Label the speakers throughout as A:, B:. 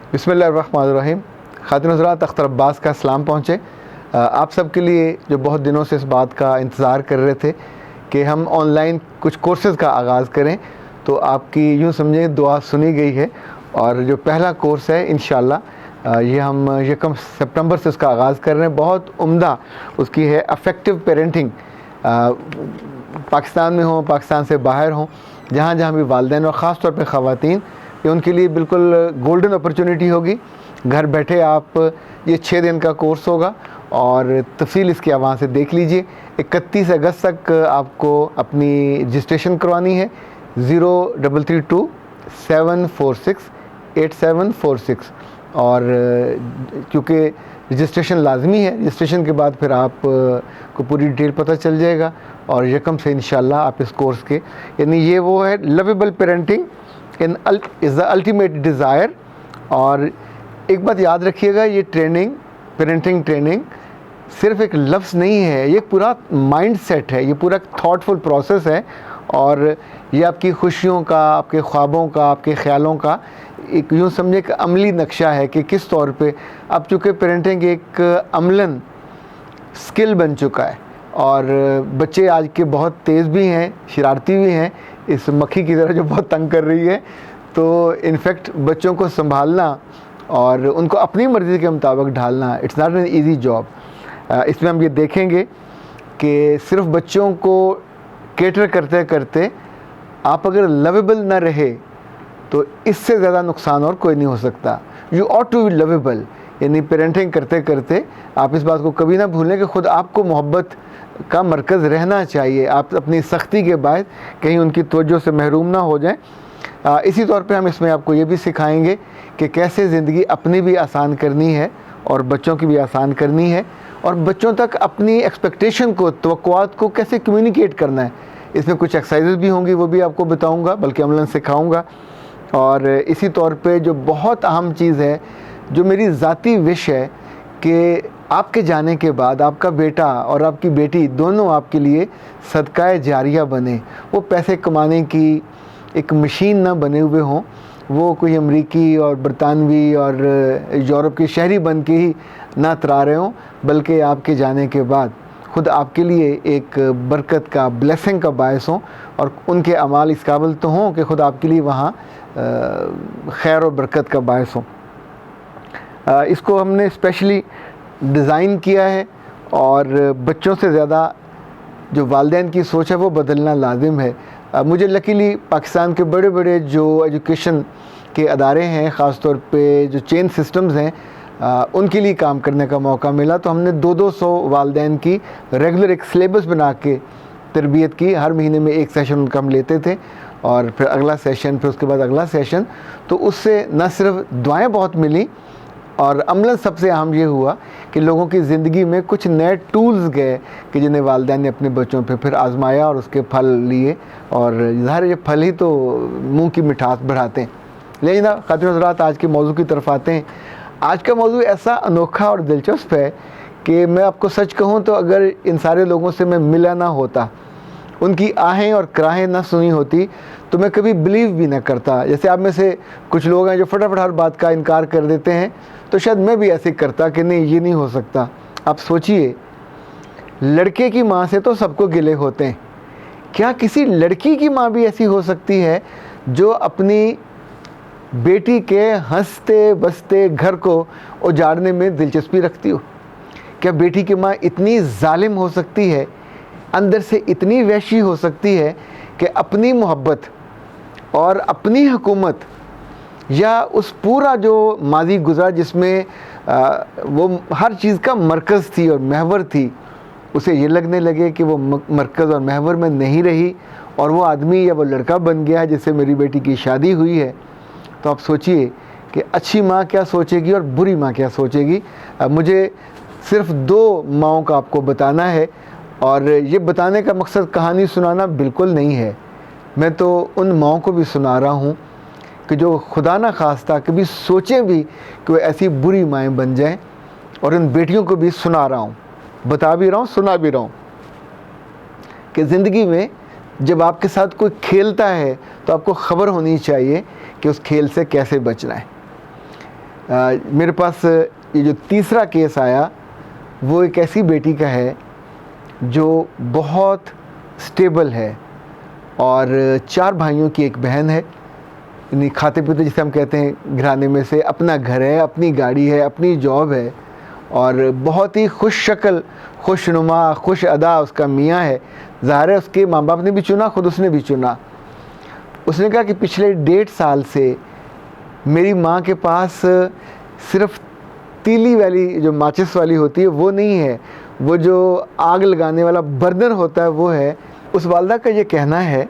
A: बिस्मिल्लाहिर्रहमानिर्रहीम। ख़ातिन हज़रात, अख्तर अब्बास का सलाम पहुँचे आप सब के लिए जो बहुत दिनों से इस बात का इंतज़ार कर रहे थे कि हम ऑनलाइन कुछ कोर्सेज़ का आगाज़ करें, तो आपकी यूँ समझें दुआ सुनी गई है। और जो पहला कोर्स है इंशाअल्लाह ये हम यकम सितंबर से उसका आगाज़ कर रहे हैं। बहुत उम्दा उसकी है अफेक्टिव पेरेंटिंग। पाकिस्तान में हों, पाकिस्तान से बाहर हों, जहाँ जहाँ भी वालिदैन और ख़ास तौर पे ख़वातीन, ये उनके लिए बिल्कुल गोल्डन अपॉर्चुनिटी होगी। घर बैठे आप ये 6 दिन का कोर्स होगा और तफसील इसकी आप वहाँ से देख लीजिए। 31 अगस्त तक आपको अपनी रजिस्ट्रेशन करवानी है। 0322-746-8746। और क्योंकि रजिस्ट्रेशन लाजमी है, रजिस्ट्रेशन के बाद फिर आप को पूरी डिटेल पता चल जाएगा और यकम से इंशाल्लाह आप इस कोर्स के, यानी ये वो है lovable parenting in is the ultimate desire. और एक बात याद रखिएगा, ये ट्रेनिंग, पेरेंटिंग ट्रेनिंग सिर्फ एक लफ्ज़ नहीं है, ये पूरा माइंड सेट है, ये पूरा थाटफुल प्रोसेस है। और ये आपकी खुशियों का, आपके ख्वाबों का, आपके ख़्यालों का एक यूँ समझे कि अमली नक्शा है कि किस तौर पे अब चूँकि पेरेंटिंग एक अमलन स्किल बन चुका है। और बच्चे आज के बहुत तेज़ भी हैं, शरारती भी हैं, इस मक्खी की तरह जो बहुत तंग कर रही है। तो इनफैक्ट बच्चों को संभालना और उनको अपनी मर्ज़ी के मुताबिक ढालना, it's not an easy job. इसमें हम ये देखेंगे कि सिर्फ बच्चों को केटर करते करते आप अगर लवेबल ना रहे तो इससे ज़्यादा नुकसान और कोई नहीं हो सकता। You ought to be lovable, यानी पेरेंटिंग करते करते आप इस बात को कभी ना भूलें कि ख़ुद आपको मोहब्बत का मरकज़ रहना चाहिए। आप अपनी सख्ती के बाद कहीं उनकी तवज्जो से महरूम ना हो जाएं। इसी तौर पे हम इसमें आपको ये भी सिखाएंगे कि कैसे ज़िंदगी अपनी भी आसान करनी है और बच्चों की भी आसान करनी है, और बच्चों तक अपनी एक्सपेक्टेशन को, तवक्कुआत को कैसे कम्युनिकेट करना है। इसमें कुछ एक्सरसाइजेज़ भी होंगी, वो भी आपको बताऊँगा, बल्कि अमलन सिखाऊँगा। और इसी तौर पे जो बहुत अहम चीज़ है, जो मेरी ज़ाती विश है कि आपके जाने के बाद आपका बेटा और आपकी बेटी दोनों आपके लिए सदका जारिया बने। वो पैसे कमाने की एक मशीन ना बने हुए हों, वो कोई अमरीकी और बरतानवी और यूरोप के शहरी बन के ही ना तरा रहे हों, बल्कि आपके जाने के बाद ख़ुद आपके लिए एक बरकत का, ब्लेसिंग का बायस हों, और उनके अमाल इस काबिल तो हों कि ख़ुद आपके लिए वहाँ खैर और बरकत का बायस हों। इसको हमने स्पेशली डिज़ाइन किया है, और बच्चों से ज़्यादा जो वालिदैन की सोच है वो बदलना लाजिम है। मुझे लकीली पाकिस्तान के बड़े बड़े जो एजुकेशन के अदारे हैं, ख़ास तौर पे जो चेन सिस्टम्स हैं, उनके लिए काम करने का मौका मिला। तो हमने 200 वालिदैन की रेगुलर एक सिलेबस बना के तरबियत की। हर महीने में एक सेशन उनका हम लेते थे, और फिर अगला सेशन, फिर उसके बाद अगला सेशन। तो उससे न सिर्फ दुआएं बहुत मिली, और अमलन सबसे अहम ये हुआ कि लोगों की ज़िंदगी में कुछ नए टूल्स गए कि जिन्हें वालिदैन ने अपने बच्चों पे फिर आजमाया और उसके फल लिए। और ज़ाहिर ये फल ही तो मुंह की मिठास बढ़ाते हैं। लेकिन ख़ातिन हज़रात, आज के मौजू की तरफ आते हैं। आज का मौजू ऐसा अनोखा और दिलचस्प है कि मैं आपको सच कहूँ तो अगर इन सारे लोगों से मैं मिला ना होता, उनकी आहें और कराहें ना सुनी होती, तो मैं कभी बिलीव भी ना करता। जैसे आप में से कुछ लोग हैं जो फटाफट हर बात का इनकार कर देते हैं, तो शायद मैं भी ऐसे करता कि नहीं, ये नहीं हो सकता। आप सोचिए, लड़के की माँ से तो सबको गिले होते हैं, क्या किसी लड़की की माँ भी ऐसी हो सकती है जो अपनी बेटी के हंसते बसते घर को उजाड़ने में दिलचस्पी रखती हो? क्या बेटी की माँ इतनी जालिम हो सकती है, अंदर से इतनी वहशी हो सकती है कि अपनी मोहब्बत और अपनी हुकूमत, या उस पूरा जो माजी गुज़रा जिसमें वो हर चीज़ का मरकज़ थी और महवर थी, उसे ये लगने लगे कि वो मरकज़ और महवर में नहीं रही और वो आदमी या वो लड़का बन गया है जिससे मेरी बेटी की शादी हुई है? तो आप सोचिए कि अच्छी माँ क्या सोचेगी और बुरी माँ क्या सोचेगी। मुझे सिर्फ 2 माँओं का आपको बताना है, और ये बताने का मकसद कहानी सुनाना बिल्कुल नहीं है। मैं तो उन माँओं को भी सुना रहा हूँ कि जो खुदा ना खास्ता कभी सोचे भी कि वो ऐसी बुरी माएँ बन जाएं, और उन बेटियों को भी सुना रहा हूँ, बता भी रहा हूँ, सुना भी रहा हूँ कि ज़िंदगी में जब आपके साथ कोई खेलता है तो आपको ख़बर होनी चाहिए कि उस खेल से कैसे बचना है। मेरे पास ये जो तीसरा केस आया वो एक ऐसी बेटी का है जो बहुत स्टेबल है और 4 भाइयों की एक बहन है। यानी खाते पीते जिसे हम कहते हैं घराने में से, अपना घर है, अपनी गाड़ी है, अपनी जॉब है और बहुत ही खुश शक्ल, खुशनुमा, खुश अदा उसका मियाँ है। ज़ाहिर है उसके माँ बाप ने भी चुना, ख़ुद उसने भी चुना। उसने कहा कि पिछले 1.5 साल से मेरी माँ के पास सिर्फ तीली वाली जो माचिस वाली होती है वो नहीं है, वो जो आग लगाने वाला बर्नर होता है वो है। उस वालदा का ये कहना है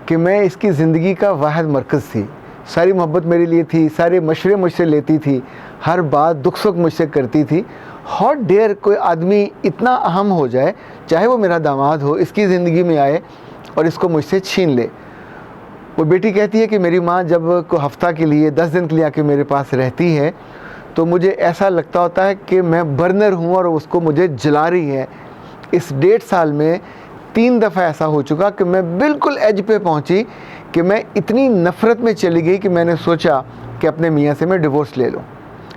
A: कि मैं इसकी ज़िंदगी का वाहिद मरकज़ थी, सारी मोहब्बत मेरे लिए थी, सारे मशवरे मुझसे लेती थी, हर बात दुख सुख मुझसे करती थी। हाउ डेयर कोई आदमी इतना अहम हो जाए, चाहे वो मेरा दामाद हो, इसकी ज़िंदगी में आए और इसको मुझसे छीन ले। वो बेटी कहती है कि मेरी माँ जब को हफ़्ता के लिए 10 दिन के लिए आके मेरे पास रहती है तो मुझे ऐसा लगता होता है कि मैं बर्नर हूँ और उसको मुझे जला रही है। इस 1.5 साल में 3 दफ़ा ऐसा हो चुका कि मैं बिल्कुल एज पे पहुँची कि मैं इतनी नफ़रत में चली गई कि मैंने सोचा कि अपने मियाँ से मैं डिवोर्स ले लूँ।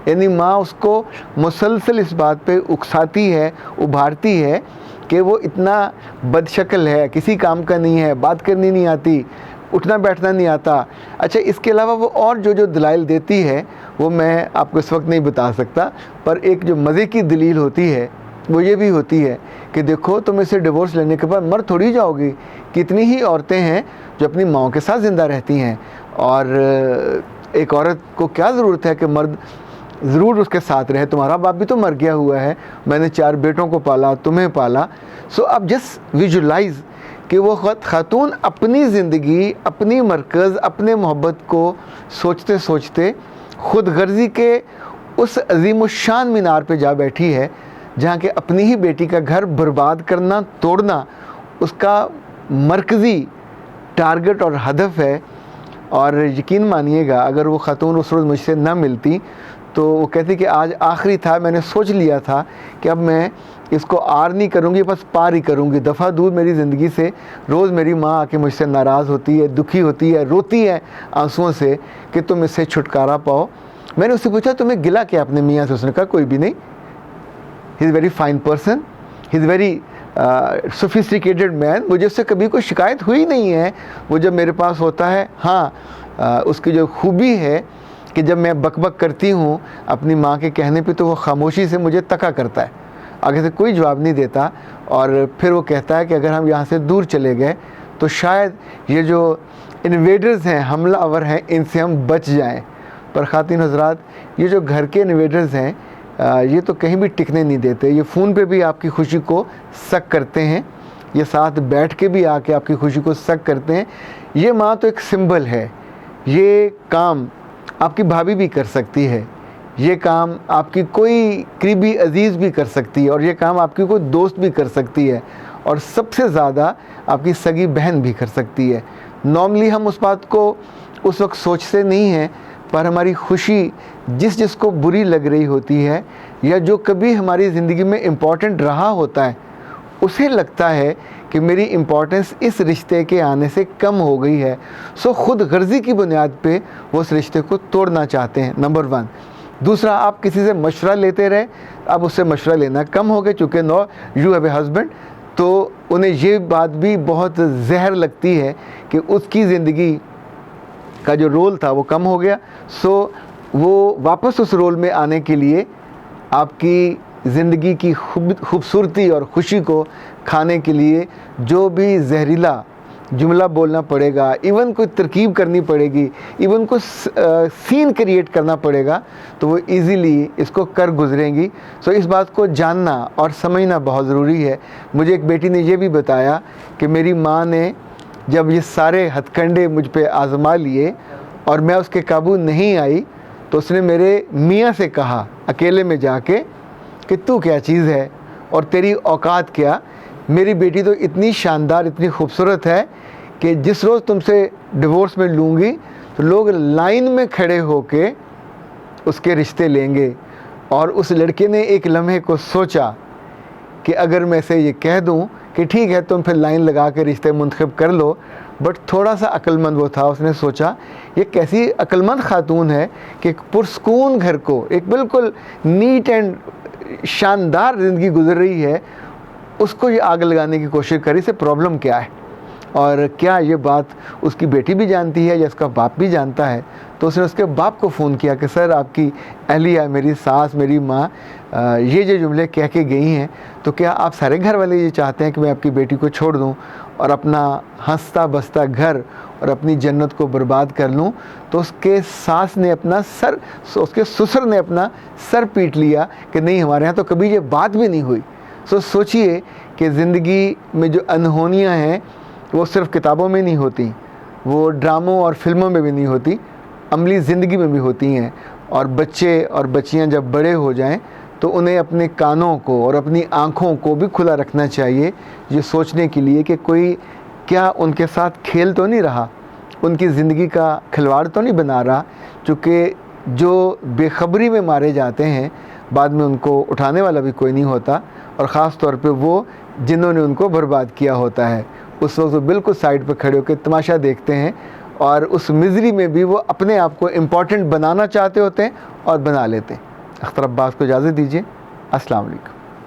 A: यानी माँ उसको मुसलसल इस बात पे उकसाती है, उभारती है कि वो इतना बदशक्ल है, किसी काम का नहीं है, बात करनी नहीं आती, उठना बैठना नहीं आता। अच्छा, इसके अलावा वो और जो दलाइल देती है वो मैं आपको इस वक्त नहीं बता सकता, पर एक जो मज़े की दलील होती है वो ये भी होती है कि देखो तुम इसे डिवोर्स लेने के बाद मर थोड़ी जाओगी। कितनी ही औरतें हैं जो अपनी माँओं के साथ ज़िंदा रहती हैं और एक औरत को क्या ज़रूरत है कि मर्द ज़रूर उसके साथ रहे। तुम्हारा बाप भी तो मर गया हुआ है, मैंने 4 बेटों को पाला, तुम्हें पाला। सो अब जस्ट विजुलाइज़ कि वो खातून अपनी ज़िंदगी, अपनी मरकज़, अपने मोहब्बत को सोचते सोचते ख़ुद गर्ज़ी के उस अज़ीमुश्शान मीनार पे जा बैठी है जहाँ के अपनी ही बेटी का घर बर्बाद करना, तोड़ना उसका मरकज़ी टारगेट और हदफ है। और यकीन मानिएगा अगर वो ख़ातून उस रोज़ मुझसे ना मिलती तो वो कहती कि आज आखिरी था, मैंने सोच लिया था कि अब मैं इसको आर नहीं करूँगी, बस पार ही करूँगी, दफ़ा दूर मेरी ज़िंदगी से। रोज़ मेरी माँ आके मुझसे नाराज़ होती है, दुखी होती है, रोती है आंसुओं से कि तुम इससे छुटकारा पाओ। मैंने उससे पूछा तुम्हें गिला क्या अपने मियाँ से? उसने कहा कोई भी नहीं, he is very fine person, he is very sophisticated man, मुझे उससे कभी कोई शिकायत हुई नहीं है। वो जब मेरे पास होता है, हाँ उसकी जो खूबी है कि जब मैं बकबक करती हूँ अपनी माँ के कहने पे तो वो खामोशी से मुझे तका करता है, आगे से कोई जवाब नहीं देता। और फिर वो कहता है कि अगर हम यहाँ से दूर चले गए तो शायद ये जो इन्वेडर्स हैं, हमलावर हैं, इनसे हम बच जाएं। पर ख़ातिन हज़रात, ये जो घर के इन्वेडर्स हैं ये तो कहीं भी टिकने नहीं देते। ये फ़ोन पे भी आपकी खुशी को सक करते हैं, ये साथ बैठ के भी आके आपकी खुशी को सक करते हैं। ये माँ तो एक सिंबल है, ये काम आपकी भाभी भी कर सकती है, ये काम आपकी कोई करीबी अजीज़ भी कर सकती है और ये काम आपकी कोई दोस्त भी कर सकती है और सबसे ज़्यादा आपकी सगी बहन भी कर सकती है। नॉर्मली हम उस बात को उस वक्त सोचते नहीं हैं, पर हमारी खुशी जिसको बुरी लग रही होती है या जो कभी हमारी ज़िंदगी में इम्पॉर्टेंट रहा होता है उसे लगता है कि मेरी इम्पोर्टेंस इस रिश्ते के आने से कम हो गई है। सो ख़ुद गर्ज़ी की बुनियाद पे वो उस रिश्ते को तोड़ना चाहते हैं, नंबर 1। दूसरा, आप किसी से मशवरा लेते रहे, अब उससे मशवरा लेना कम हो गया चूँकि know you have a husband, तो उन्हें ये बात भी बहुत जहर लगती है कि उसकी ज़िंदगी का जो रोल था वो कम हो गया। सो वो वापस उस रोल में आने के लिए आपकी ज़िंदगी की खूबसूरती और ख़ुशी को खाने के लिए जो भी जहरीला जुमला बोलना पड़ेगा, इवन कोई तरकीब करनी पड़ेगी, इवन को सीन क्रिएट करना पड़ेगा, तो वो इजीली इसको कर गुजरेंगी। सो इस बात को जानना और समझना बहुत ज़रूरी है। मुझे एक बेटी ने ये भी बताया कि मेरी माँ ने जब ये सारे हथकंडे मुझ पे आज़मा लिए और मैं उसके काबू नहीं आई तो उसने मेरे मियाँ से कहा अकेले में जाके कि तू क्या चीज़ है और तेरी औकात क्या। मेरी बेटी तो इतनी शानदार, इतनी खूबसूरत है कि जिस रोज़ तुमसे डिवोर्स में लूँगी तो लोग लाइन में खड़े होके उसके रिश्ते लेंगे। और उस लड़के ने एक लम्हे को सोचा कि अगर मैं से ये कह दूं कि ठीक है तुम फिर लाइन लगा के रिश्ते मुंतखब कर लो, बट थोड़ा सा अक्लमंद वो था, उसने सोचा ये कैसी अक्लमंद खातून है कि एक पुरस्कून घर को, एक बिल्कुल नीट एंड शानदार ज़िंदगी गुजर रही है, उसको ये आग लगाने की कोशिश करी। से प्रॉब्लम क्या है और क्या ये बात उसकी बेटी भी जानती है या उसका बाप भी जानता है। तो उसने उसके बाप को फ़ोन किया कि सर आपकी अहलिया, मेरी सास, मेरी माँ ये जो जुमले कह के गई हैं, तो क्या आप सारे घर वाले ये चाहते हैं कि मैं आपकी बेटी को छोड़ दूं और अपना हंसता बसता घर और अपनी जन्नत को बर्बाद कर लूं। तो उसके सास ने अपना सर, उसके ससुर ने अपना सर पीट लिया कि नहीं, हमारे यहाँ तो कभी ये बात भी नहीं हुई। सो सोचिए कि ज़िंदगी में जो अनहोनियाँ हैं वो सिर्फ़ किताबों में नहीं होती, वो ड्रामों और फिल्मों में भी नहीं होती, अमली ज़िंदगी में भी होती हैं। और बच्चे और बच्चियां जब बड़े हो जाएं तो उन्हें अपने कानों को और अपनी आँखों को भी खुला रखना चाहिए, ये सोचने के लिए कि कोई क्या उनके साथ खेल तो नहीं रहा, उनकी ज़िंदगी का खिलवाड़ तो नहीं बना रहा। चूँकि जो बेखबरी में मारे जाते हैं बाद में उनको उठाने वाला भी कोई नहीं होता, और ख़ास तौर पे वो जिन्होंने उनको बर्बाद किया होता है। उस वक्त वो बिल्कुल साइड पर खड़े होकर तमाशा देखते हैं और उस मिज़री में भी वो अपने आप को इम्पॉर्टेंट बनाना चाहते होते हैं और बना लेते हैं। अख्तर अब्बास को इजाज़त दीजिए। अस्सलाम वालेकुम।